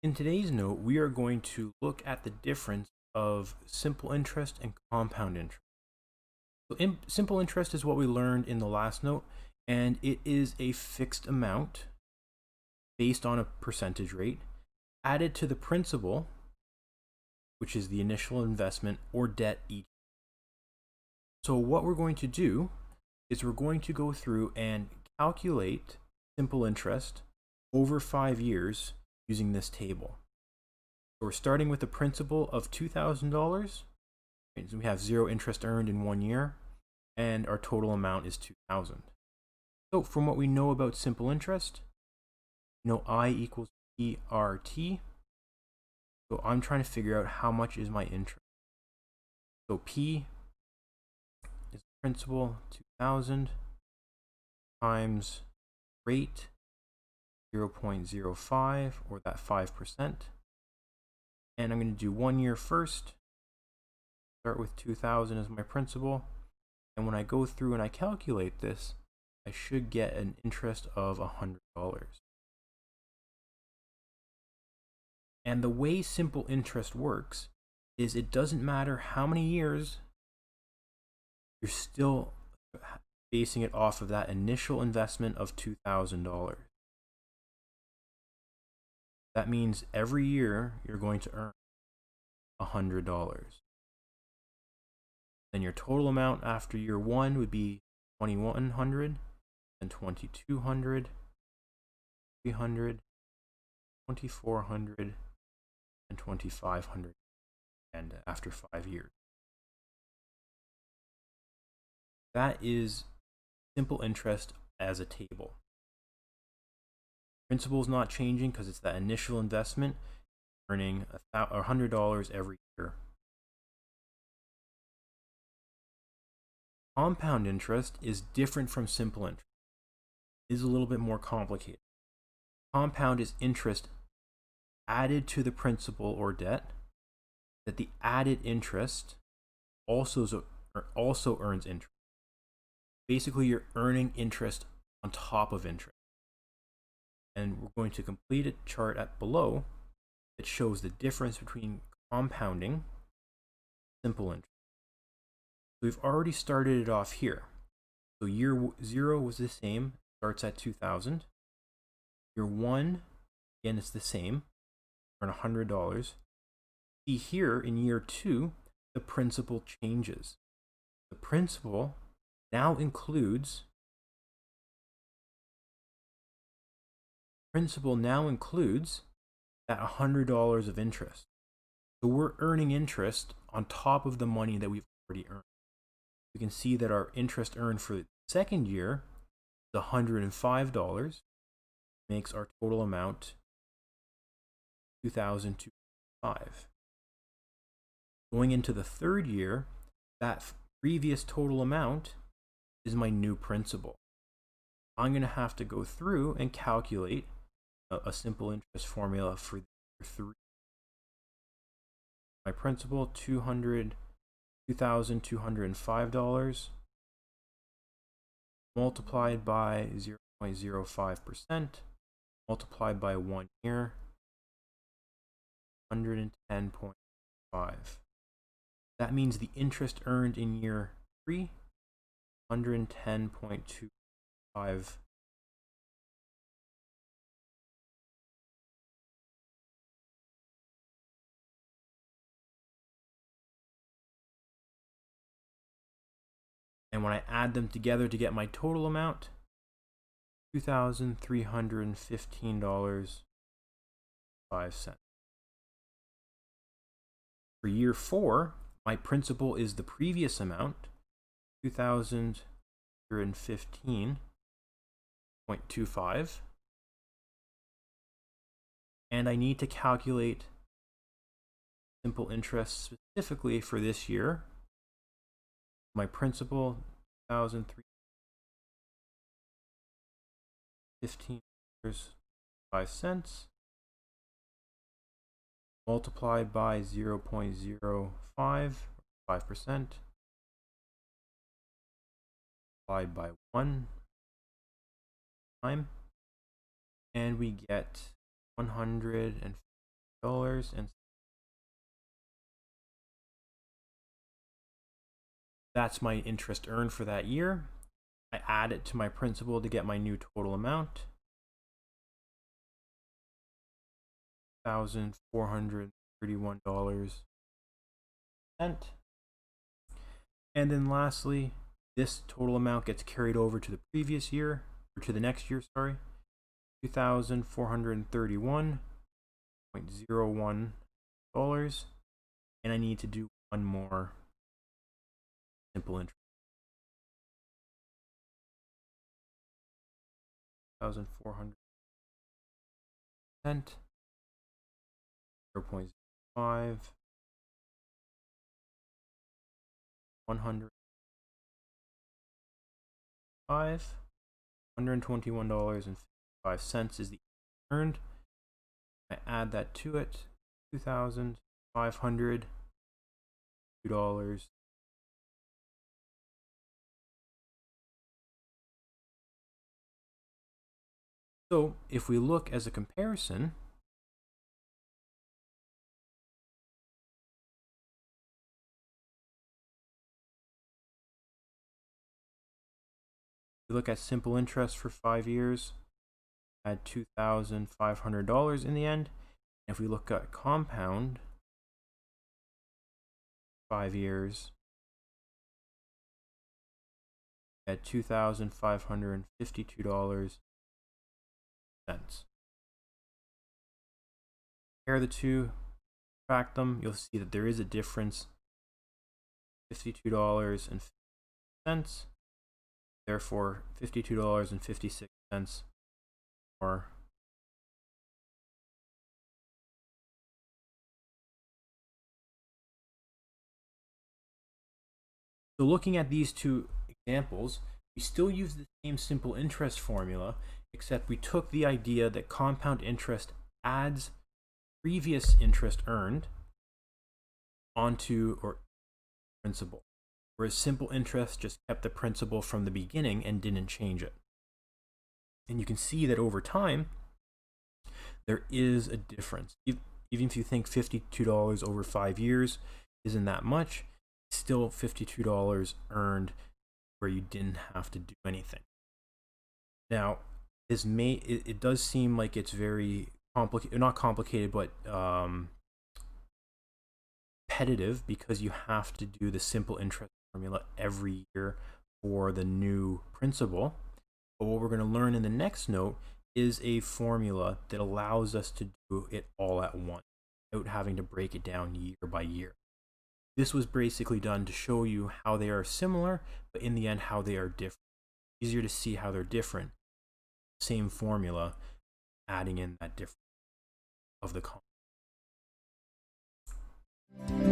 In today's note, we are going to look at the difference of simple interest and compound interest. So simple interest is what we learned in the last note, and it is a fixed amount based on a percentage rate added to the principal, which is the initial investment or debt each. So what we're going to do is we're going to go through and calculate simple interest over 5 years using this table. So we're starting with a principal of $2,000. So we have zero interest earned in 1 year, and our total amount is $2,000. So from what we know about simple interest, I equals PRT. So I'm trying to figure out how much is my interest. So P is principal 2,000 times rate 0.05, or that 5%. And I'm going to do 1 year first. Start with 2,000 as my principal. And when I go through and I calculate this, I should get an interest of $100. And the way simple interest works is it doesn't matter how many years, you're still basing it off of that initial investment of $2,000. That means every year you're going to earn $100. Then your total amount after year 1 would be $2,100, then $2,200, $300, $2,400, and $2,500, and after 5 years. That is simple interest as a table. Principal is not changing because it's that initial investment, earning $100 every year. Compound interest is different from simple interest. It is a little bit more complicated. Compound is interest added to the principal or debt, that the added interest also earns interest. Basically, you're earning interest on top of interest. And we're going to complete a chart at below that shows the difference between compounding and simple interest. So we've already started it off here. So year 0 was the same, starts at 2,000. Year 1, again, it's the same, earn $100. See here in year 2, the principal changes. The principal now includes that $100 of interest. So we're earning interest on top of the money that we've already earned. We can see that our interest earned for the second year is $105, makes our total amount $2,205. Going into the third year, that previous total amount is my new principal. I'm going to have to go through and calculate a simple interest formula for year 3. My principal, $2,205, multiplied by 0.05%, multiplied by 1 year, 110.5. That means the interest earned in year 3, 110.25. And when I add them together to get my total amount, $2,315.05. For year 4, my principal is the previous amount, $2,315.25. And I need to calculate simple interest specifically for this year. My principal, $1,315.05, multiplied by 0.05, 5%, multiplied by 1 time, and we get $150 and that's my interest earned for that year. I add it to my principal to get my new total amount. $1,431. And then lastly, this total amount gets carried over to the previous year, or to the next year, sorry. $2,431.01. And I need to do one more simple interest. 1,400 0.05 100 $121.55 is the earned. I add that to it, $2,502. So if we look as a comparison, we look at simple interest for 5 years, add $2,500 in the end. If we look at compound, 5 years, at $2,552. Compare the two, subtract them, you'll see that there is a difference, $52.50. Therefore, $52.56 more. So looking at these two examples, we still use the same simple interest formula, except we took the idea that compound interest adds previous interest earned onto or principal, whereas simple interest just kept the principal from the beginning and didn't change it. And you can see that over time, there is a difference. Even if you think $52 over 5 years isn't that much, it's still $52 earned where you didn't have to do anything. Now, it does seem like it's very complicated, not complicated, but repetitive, because you have to do the simple interest formula every year for the new principal. But what we're going to learn in the next note is a formula that allows us to do it all at once without having to break it down year by year. This was basically done to show you how they are similar, but in the end how they are different. Easier to see how they're different. Same formula, adding in that difference of the compound.